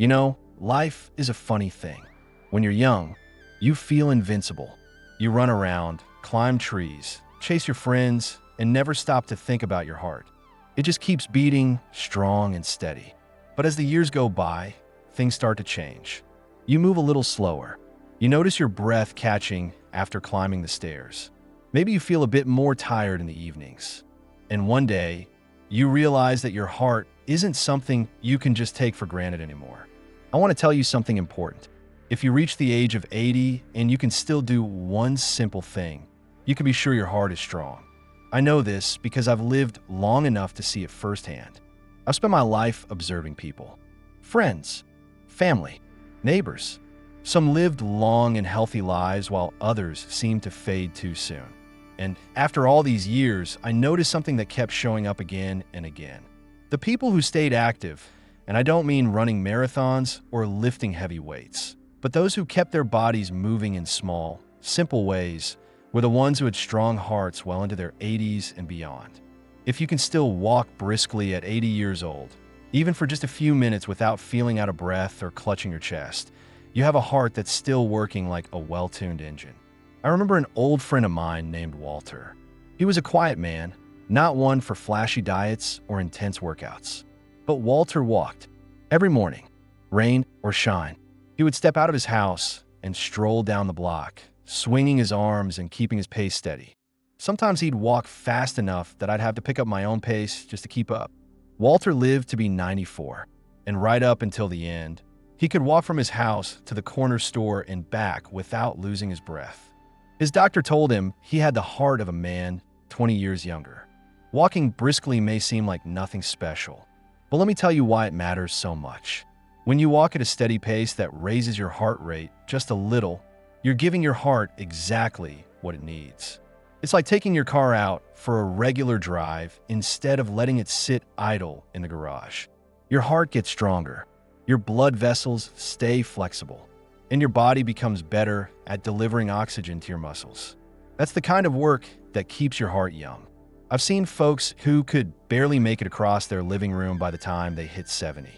Life is a funny thing. When you're young, you feel invincible. You run around, climb trees, chase your friends, and never stop to think about your heart. It just keeps beating, strong and steady. But as the years go by, things start to change. You move a little slower. You notice your breath catching after climbing the stairs. Maybe you feel a bit more tired in the evenings. And one day, you realize that your heart isn't something you can just take for granted anymore. I want to tell you something important. If you reach the age of 80 and you can still do one simple thing, you can be sure your heart is strong. I know this because I've lived long enough to see it firsthand. I've spent my life observing people, friends, family, neighbors. Some lived long and healthy lives while others seemed to fade too soon. And after all these years, I noticed something that kept showing up again and again. The people who stayed active, and I don't mean running marathons or lifting heavy weights, but those who kept their bodies moving in small, simple ways, were the ones who had strong hearts well into their 80s and beyond. If you can still walk briskly at 80 years old, even for just a few minutes without feeling out of breath or clutching your chest, you have a heart that's still working like a well-tuned engine. I remember an old friend of mine named Walter. He was a quiet man, not one for flashy diets or intense workouts. But Walter walked. Every morning, rain or shine, he would step out of his house and stroll down the block, swinging his arms and keeping his pace steady. Sometimes he'd walk fast enough that I'd have to pick up my own pace just to keep up. Walter lived to be 94, and right up until the end, he could walk from his house to the corner store and back without losing his breath. His doctor told him he had the heart of a man 20 years younger. Walking briskly may seem like nothing special, but let me tell you why it matters so much. When you walk at a steady pace that raises your heart rate just a little, you're giving your heart exactly what it needs. It's like taking your car out for a regular drive instead of letting it sit idle in the garage. Your heart gets stronger, your blood vessels stay flexible, and your body becomes better at delivering oxygen to your muscles. That's the kind of work that keeps your heart young. I've seen folks who could barely make it across their living room by the time they hit 70.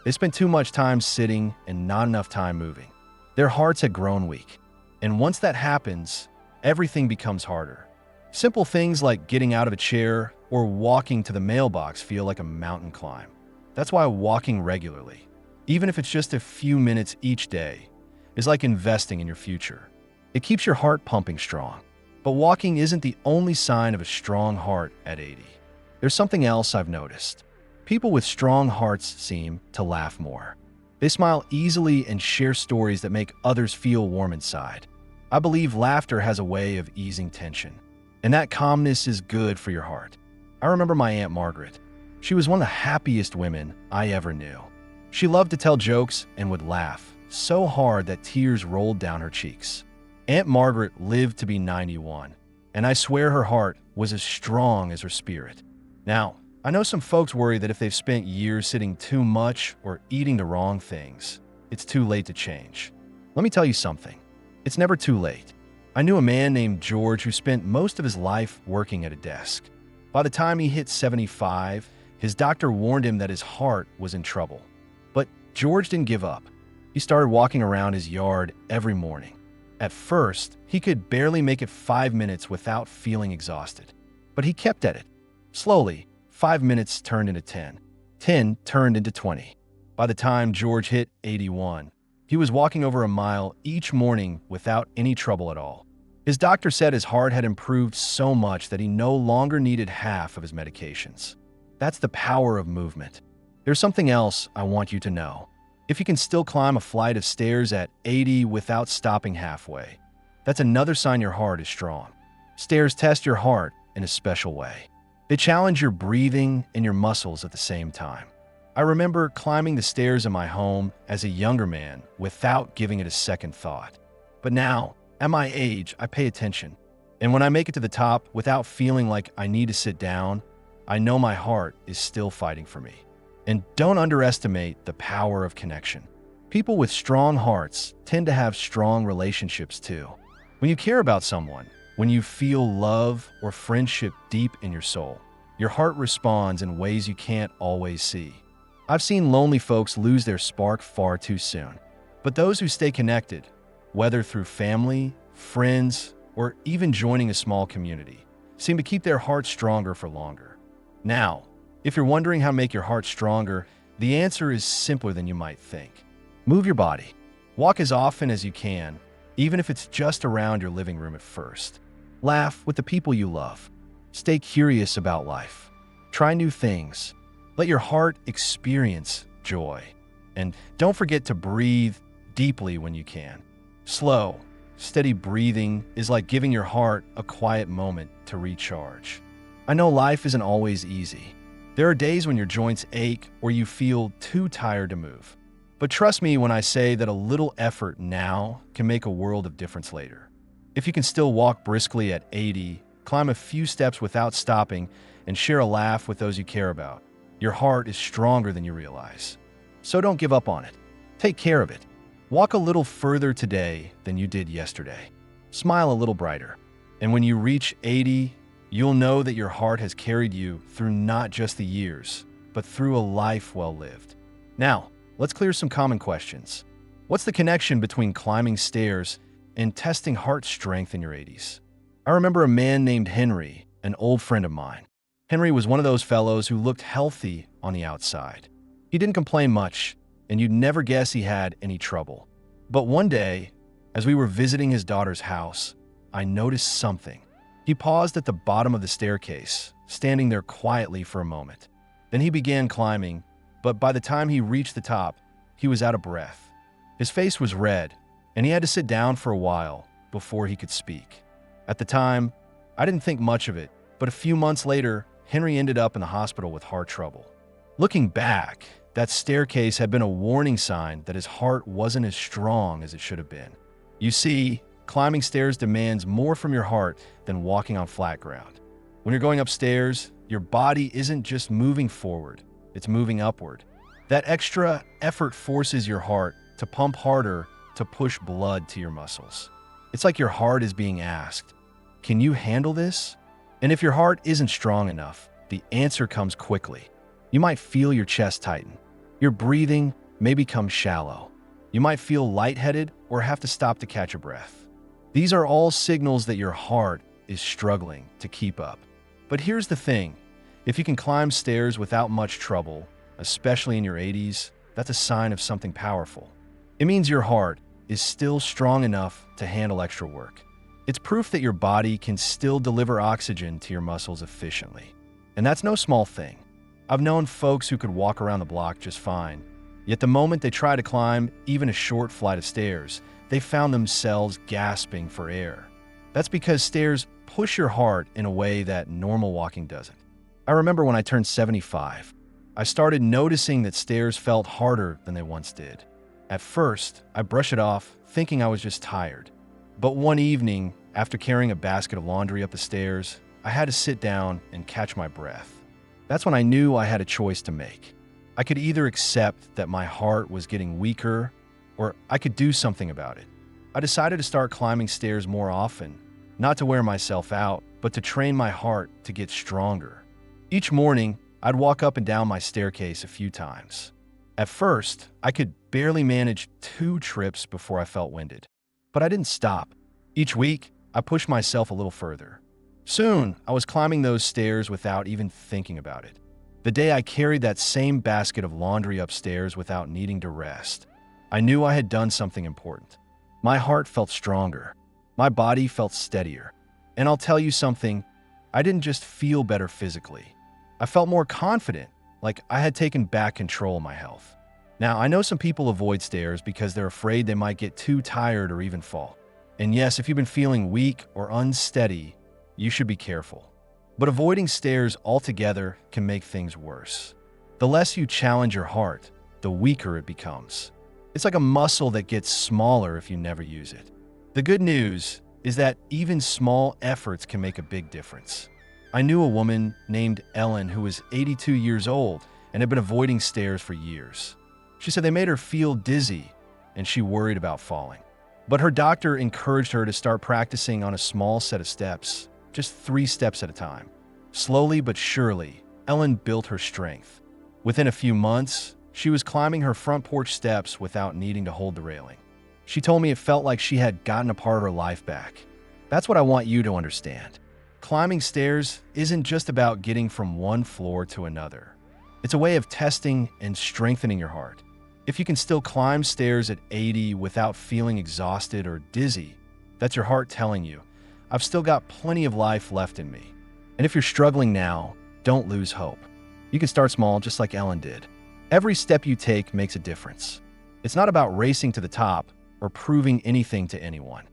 They spent too much time sitting and not enough time moving. Their hearts had grown weak. And once that happens, everything becomes harder. Simple things like getting out of a chair or walking to the mailbox feel like a mountain climb. That's why walking regularly, even if it's just a few minutes each day, is like investing in your future. It keeps your heart pumping strong. But walking isn't the only sign of a strong heart at 80. There's something else I've noticed. People with strong hearts seem to laugh more. They smile easily and share stories that make others feel warm inside. I believe laughter has a way of easing tension, and that calmness is good for your heart. I remember my Aunt Margaret. She was one of the happiest women I ever knew. She loved to tell jokes and would laugh so hard that tears rolled down her cheeks. Aunt Margaret lived to be 91, and I swear her heart was as strong as her spirit. Now, I know some folks worry that if they've spent years sitting too much or eating the wrong things, it's too late to change. Let me tell you something. It's never too late. I knew a man named George who spent most of his life working at a desk. By the time he hit 75, his doctor warned him that his heart was in trouble. But George didn't give up. He started walking around his yard every morning. At first, he could barely make it 5 minutes without feeling exhausted. But he kept at it. Slowly, 5 minutes turned into 10. 10 turned into 20. By the time George hit 81, he was walking over a mile each morning without any trouble at all. His doctor said his heart had improved so much that he no longer needed half of his medications. That's the power of movement. There's something else I want you to know. If you can still climb a flight of stairs at 80 without stopping halfway, that's another sign your heart is strong. Stairs test your heart in a special way. They challenge your breathing and your muscles at the same time. I remember climbing the stairs in my home as a younger man without giving it a second thought. But now, at my age, I pay attention. And when I make it to the top without feeling like I need to sit down, I know my heart is still fighting for me. And don't underestimate the power of connection. People with strong hearts tend to have strong relationships too. When you care about someone, when you feel love or friendship deep in your soul, your heart responds in ways you can't always see. I've seen lonely folks lose their spark far too soon. But those who stay connected, whether through family, friends, or even joining a small community, seem to keep their hearts stronger for longer. Now, if you're wondering how to make your heart stronger, the answer is simpler than you might think. Move your body. Walk as often as you can, even if it's just around your living room at first. Laugh with the people you love. Stay curious about life. Try new things. Let your heart experience joy. And don't forget to breathe deeply when you can. Slow, steady breathing is like giving your heart a quiet moment to recharge. I know life isn't always easy. There are days when your joints ache or you feel too tired to move. But trust me when I say that a little effort now can make a world of difference later. If you can still walk briskly at 80, climb a few steps without stopping, and share a laugh with those you care about, your heart is stronger than you realize. So don't give up on it. Take care of it. Walk a little further today than you did yesterday. Smile a little brighter. And when you reach 80, you'll know that your heart has carried you through not just the years, but through a life well lived. Now, let's clear some common questions. What's the connection between climbing stairs and testing heart strength in your 80s? I remember a man named Henry, an old friend of mine. Henry was one of those fellows who looked healthy on the outside. He didn't complain much, and you'd never guess he had any trouble. But one day, as we were visiting his daughter's house, I noticed something. He paused at the bottom of the staircase, standing there quietly for a moment. Then he began climbing, but by the time he reached the top, he was out of breath. His face was red, and he had to sit down for a while before he could speak. At the time, I didn't think much of it, but a few months later, Henry ended up in the hospital with heart trouble. Looking back, that staircase had been a warning sign that his heart wasn't as strong as it should have been. You see, climbing stairs demands more from your heart than walking on flat ground. When you're going upstairs, your body isn't just moving forward, it's moving upward. That extra effort forces your heart to pump harder to push blood to your muscles. It's like your heart is being asked, can you handle this? And if your heart isn't strong enough, the answer comes quickly. You might feel your chest tighten. Your breathing may become shallow. You might feel lightheaded or have to stop to catch a breath. These are all signals that your heart is struggling to keep up. But here's the thing. If you can climb stairs without much trouble, especially in your 80s, that's a sign of something powerful. It means your heart is still strong enough to handle extra work. It's proof that your body can still deliver oxygen to your muscles efficiently. And that's no small thing. I've known folks who could walk around the block just fine, yet the moment they try to climb even a short flight of stairs, they found themselves gasping for air. That's because stairs push your heart in a way that normal walking doesn't. I remember when I turned 75, I started noticing that stairs felt harder than they once did. At first, I brushed it off, thinking I was just tired. But one evening, after carrying a basket of laundry up the stairs, I had to sit down and catch my breath. That's when I knew I had a choice to make. I could either accept that my heart was getting weaker, or I could do something about it. I decided to start climbing stairs more often, not to wear myself out, but to train my heart to get stronger. Each morning, I'd walk up and down my staircase a few times. At first, I could barely manage 2 trips before I felt winded. But I didn't stop. Each week, I pushed myself a little further. Soon, I was climbing those stairs without even thinking about it. The day I carried that same basket of laundry upstairs without needing to rest, I knew I had done something important. My heart felt stronger. My body felt steadier. And I'll tell you something, I didn't just feel better physically. I felt more confident, like I had taken back control of my health. Now, I know some people avoid stairs because they're afraid they might get too tired or even fall. And yes, if you've been feeling weak or unsteady, you should be careful. But avoiding stairs altogether can make things worse. The less you challenge your heart, the weaker it becomes. It's like a muscle that gets smaller if you never use it. The good news is that even small efforts can make a big difference. I knew a woman named Ellen who was 82 years old and had been avoiding stairs for years. She said they made her feel dizzy and she worried about falling. But her doctor encouraged her to start practicing on a small set of steps, just 3 steps at a time. Slowly but surely, Ellen built her strength. Within a few months, She was climbing her front porch steps without needing to hold the railing. She told me it felt like she had gotten a part of her life back. That's what I want you to understand. Climbing stairs isn't just about getting from one floor to another. It's a way of testing and strengthening your heart. If you can still climb stairs at 80 without feeling exhausted or dizzy, that's your heart telling you, I've still got plenty of life left in me. And if you're struggling now, don't lose hope. You can start small just like Ellen did. Every step you take makes a difference. It's not about racing to the top or proving anything to anyone.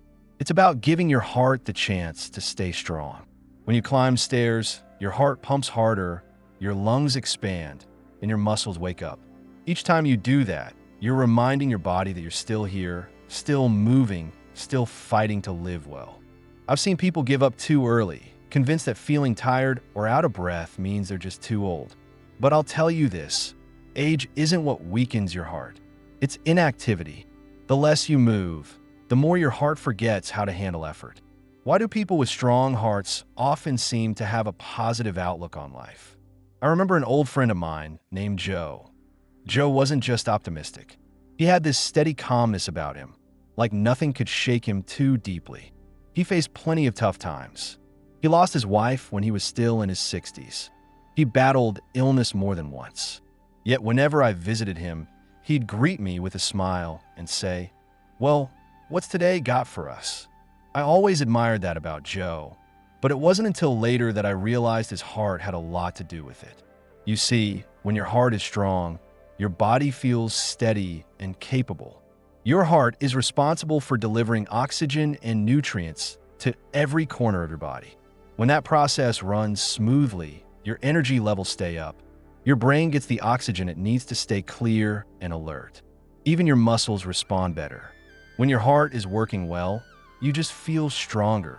It's about giving your heart the chance to stay strong. When you climb stairs, your heart pumps harder, your lungs expand, and your muscles wake up. Each time you do that, you're reminding your body that you're still here, still moving, still fighting to live well. I've seen people give up too early, convinced that feeling tired or out of breath means they're just too old. But I'll tell you this, age isn't what weakens your heart. It's inactivity. The less you move, the more your heart forgets how to handle effort. Why do people with strong hearts often seem to have a positive outlook on life? I remember an old friend of mine named Joe. Joe wasn't just optimistic. He had this steady calmness about him, like nothing could shake him too deeply. He faced plenty of tough times. He lost his wife when he was still in his 60s. He battled illness more than once. Yet whenever I visited him, he'd greet me with a smile and say, "Well, what's today got for us?" I always admired that about Joe, but it wasn't until later that I realized his heart had a lot to do with it. You see, when your heart is strong, your body feels steady and capable. Your heart is responsible for delivering oxygen and nutrients to every corner of your body. When that process runs smoothly, your energy levels stay up. Your brain gets the oxygen it needs to stay clear and alert. Even your muscles respond better. When your heart is working well, you just feel stronger.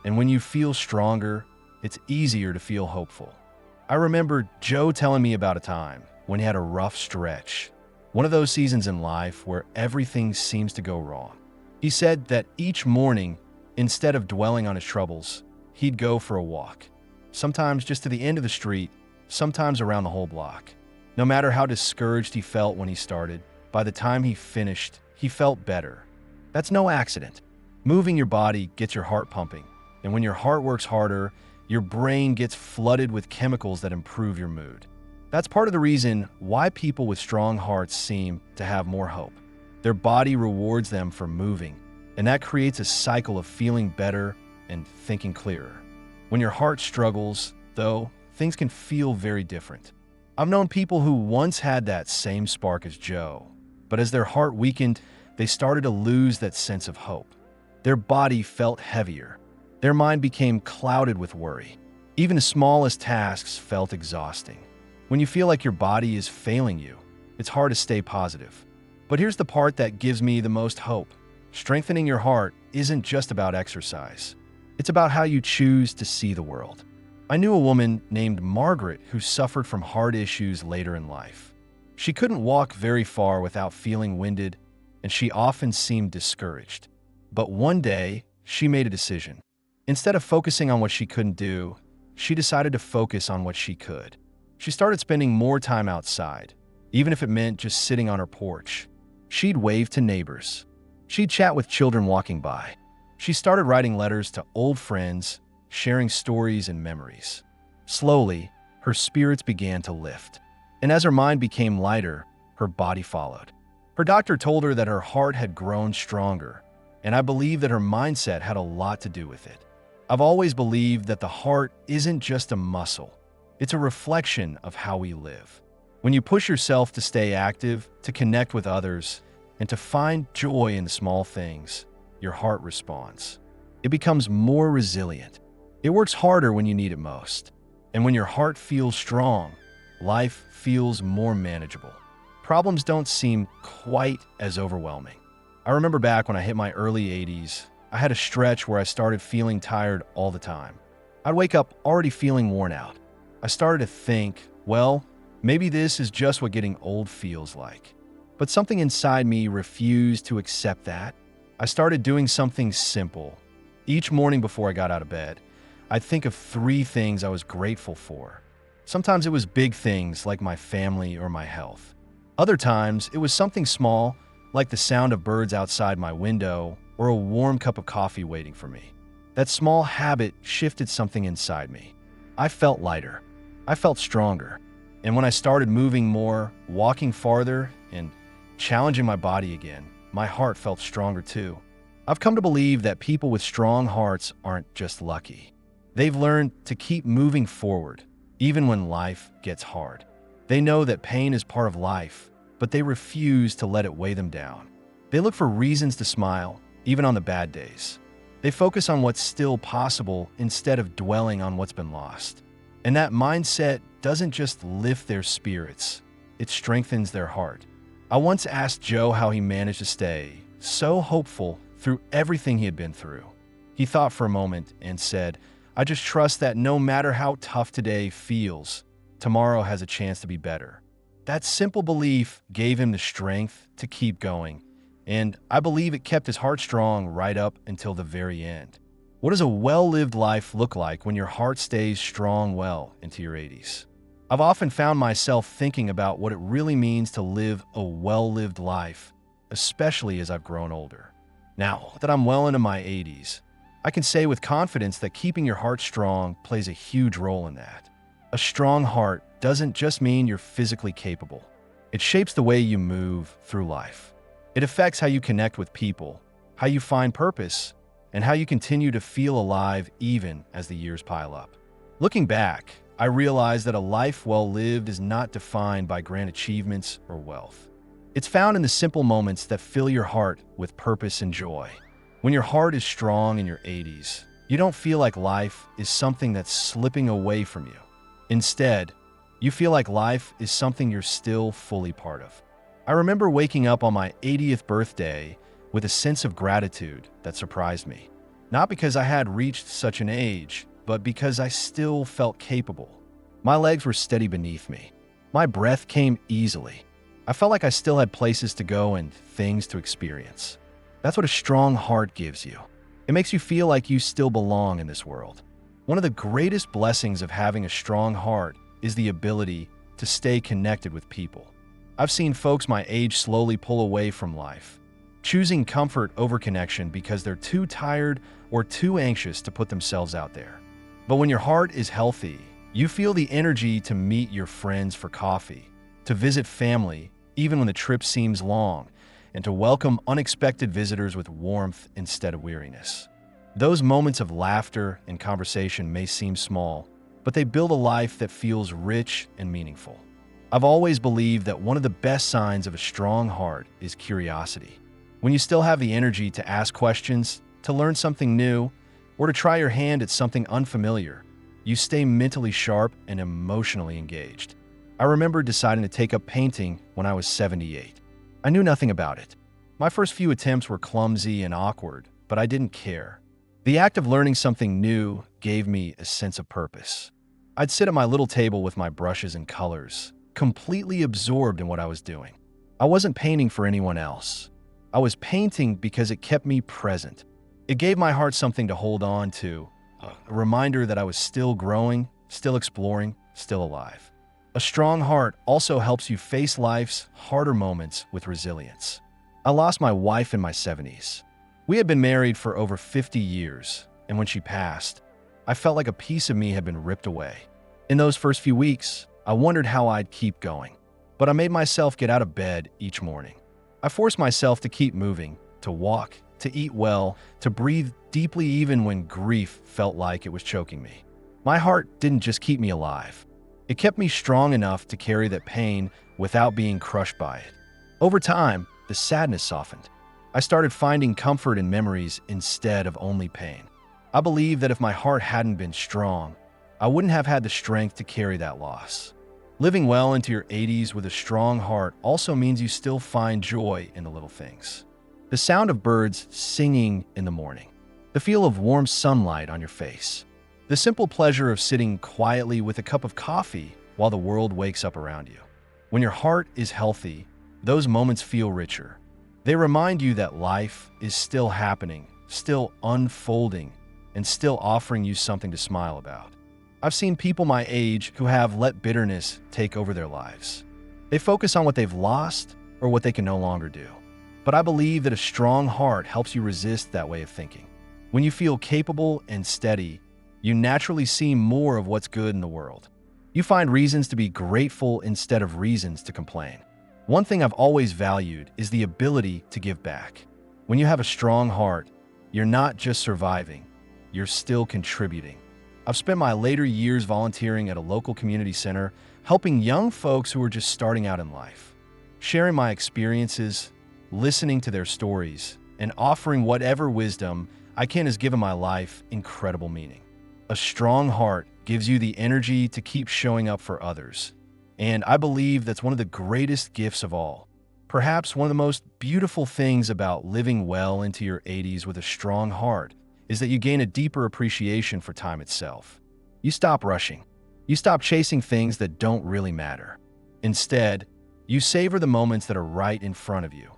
And when you feel stronger, it's easier to feel hopeful. I remember Joe telling me about a time when he had a rough stretch, one of those seasons in life where everything seems to go wrong. He said that each morning, instead of dwelling on his troubles, he'd go for a walk, sometimes just to the end of the street, sometimes around the whole block. No matter how discouraged he felt when he started, by the time he finished, he felt better. That's no accident. Moving your body gets your heart pumping, and when your heart works harder, your brain gets flooded with chemicals that improve your mood. That's part of the reason why people with strong hearts seem to have more hope. Their body rewards them for moving, and that creates a cycle of feeling better and thinking clearer. When your heart struggles, though, things can feel very different. I've known people who once had that same spark as Joe, but as their heart weakened, they started to lose that sense of hope. Their body felt heavier. Their mind became clouded with worry. Even the smallest tasks felt exhausting. When you feel like your body is failing you, it's hard to stay positive. But here's the part that gives me the most hope. Strengthening your heart isn't just about exercise. It's about how you choose to see the world. I knew a woman named Margaret who suffered from heart issues later in life. She couldn't walk very far without feeling winded, and she often seemed discouraged. But one day, she made a decision. Instead of focusing on what she couldn't do, she decided to focus on what she could. She started spending more time outside, even if it meant just sitting on her porch. She'd wave to neighbors. She'd chat with children walking by. She started writing letters to old friends, sharing stories and memories. Slowly, her spirits began to lift. And as her mind became lighter, her body followed. Her doctor told her that her heart had grown stronger, and I believe that her mindset had a lot to do with it. I've always believed that the heart isn't just a muscle. It's a reflection of how we live. When you push yourself to stay active, to connect with others, and to find joy in small things, your heart responds. It becomes more resilient. It works harder when you need it most. And when your heart feels strong, life feels more manageable. Problems don't seem quite as overwhelming. I remember back when I hit my early 80s, I had a stretch where I started feeling tired all the time. I'd wake up already feeling worn out. I started to think, well, maybe this is just what getting old feels like. But something inside me refused to accept that. I started doing something simple. Each morning before I got out of bed, I'd think of 3 things I was grateful for. Sometimes it was big things like my family or my health. Other times, it was something small, like the sound of birds outside my window or a warm cup of coffee waiting for me. That small habit shifted something inside me. I felt lighter. I felt stronger. And when I started moving more, walking farther, and challenging my body again, my heart felt stronger too. I've come to believe that people with strong hearts aren't just lucky. They've learned to keep moving forward, even when life gets hard. They know that pain is part of life, but they refuse to let it weigh them down. They look for reasons to smile, even on the bad days. They focus on what's still possible instead of dwelling on what's been lost. And that mindset doesn't just lift their spirits, it strengthens their heart. I once asked Joe how he managed to stay so hopeful through everything he had been through. He thought for a moment and said, "I just trust that no matter how tough today feels, tomorrow has a chance to be better." That simple belief gave him the strength to keep going, and I believe it kept his heart strong right up until the very end. What does a well-lived life look like when your heart stays strong well into your 80s? I've often found myself thinking about what it really means to live a well-lived life, especially as I've grown older. Now that I'm well into my 80s, I can say with confidence that keeping your heart strong plays a huge role in that. A strong heart doesn't just mean you're physically capable. It shapes the way you move through life. It affects how you connect with people, how you find purpose, and how you continue to feel alive even as the years pile up. Looking back, I realized that a life well lived is not defined by grand achievements or wealth. It's found in the simple moments that fill your heart with purpose and joy. When your heart is strong in your 80s, you don't feel like life is something that's slipping away from you. Instead, you feel like life is something you're still fully part of. I remember waking up on my 80th birthday with a sense of gratitude that surprised me. Not because I had reached such an age, but because I still felt capable. My legs were steady beneath me. My breath came easily. I felt like I still had places to go and things to experience. That's what a strong heart gives you. It makes you feel like you still belong in this world. One of the greatest blessings of having a strong heart is the ability to stay connected with people. I've seen folks my age slowly pull away from life, choosing comfort over connection because they're too tired or too anxious to put themselves out there. But when your heart is healthy, you feel the energy to meet your friends for coffee, to visit family even when the trip seems long, and to welcome unexpected visitors with warmth instead of weariness. Those moments of laughter and conversation may seem small, but they build a life that feels rich and meaningful. I've always believed that one of the best signs of a strong heart is curiosity. When you still have the energy to ask questions, to learn something new, or to try your hand at something unfamiliar, you stay mentally sharp and emotionally engaged. I remember deciding to take up painting when I was 78. I knew nothing about it. My first few attempts were clumsy and awkward, but I didn't care. The act of learning something new gave me a sense of purpose. I'd sit at my little table with my brushes and colors, completely absorbed in what I was doing. I wasn't painting for anyone else. I was painting because it kept me present. It gave my heart something to hold on to, a reminder that I was still growing, still exploring, still alive. A strong heart also helps you face life's harder moments with resilience. I lost my wife in my 70s. We had been married for over 50 years, and when she passed, I felt like a piece of me had been ripped away. In those first few weeks, I wondered how I'd keep going, but I made myself get out of bed each morning. I forced myself to keep moving, to walk, to eat well, to breathe deeply even when grief felt like it was choking me. My heart didn't just keep me alive. It kept me strong enough to carry that pain without being crushed by it. Over time, the sadness softened. I started finding comfort in memories instead of only pain. I believe that if my heart hadn't been strong, I wouldn't have had the strength to carry that loss. Living well into your 80s with a strong heart also means you still find joy in the little things. The sound of birds singing in the morning, the feel of warm sunlight on your face, the simple pleasure of sitting quietly with a cup of coffee while the world wakes up around you. When your heart is healthy, those moments feel richer. They remind you that life is still happening, still unfolding, and still offering you something to smile about. I've seen people my age who have let bitterness take over their lives. They focus on what they've lost or what they can no longer do. But I believe that a strong heart helps you resist that way of thinking. When you feel capable and steady, you naturally see more of what's good in the world. You find reasons to be grateful instead of reasons to complain. One thing I've always valued is the ability to give back. When you have a strong heart, you're not just surviving, you're still contributing. I've spent my later years volunteering at a local community center, helping young folks who are just starting out in life. Sharing my experiences, listening to their stories, and offering whatever wisdom I can has given my life incredible meaning. A strong heart gives you the energy to keep showing up for others. And I believe that's one of the greatest gifts of all. Perhaps one of the most beautiful things about living well into your 80s with a strong heart is that you gain a deeper appreciation for time itself. You stop rushing. You stop chasing things that don't really matter. Instead, you savor the moments that are right in front of you.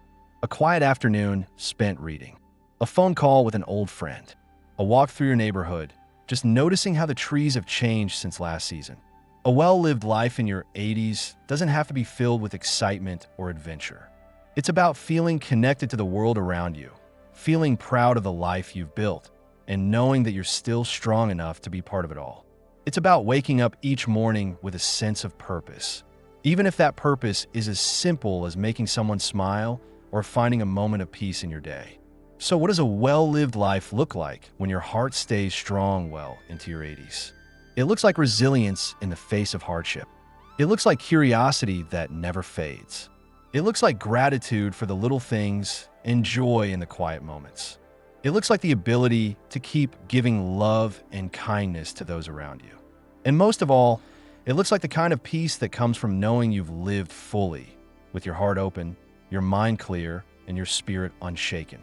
A quiet afternoon spent reading. A phone call with an old friend. A walk through your neighborhood, just noticing how the trees have changed since last season. A well-lived life in your 80s doesn't have to be filled with excitement or adventure. It's about feeling connected to the world around you, feeling proud of the life you've built, and knowing that you're still strong enough to be part of it all. It's about waking up each morning with a sense of purpose, even if that purpose is as simple as making someone smile or finding a moment of peace in your day. So what does a well-lived life look like when your heart stays strong well into your 80s? It looks like resilience in the face of hardship. It looks like curiosity that never fades. It looks like gratitude for the little things and joy in the quiet moments. It looks like the ability to keep giving love and kindness to those around you. And most of all, it looks like the kind of peace that comes from knowing you've lived fully, with your heart open, your mind clear, and your spirit unshaken.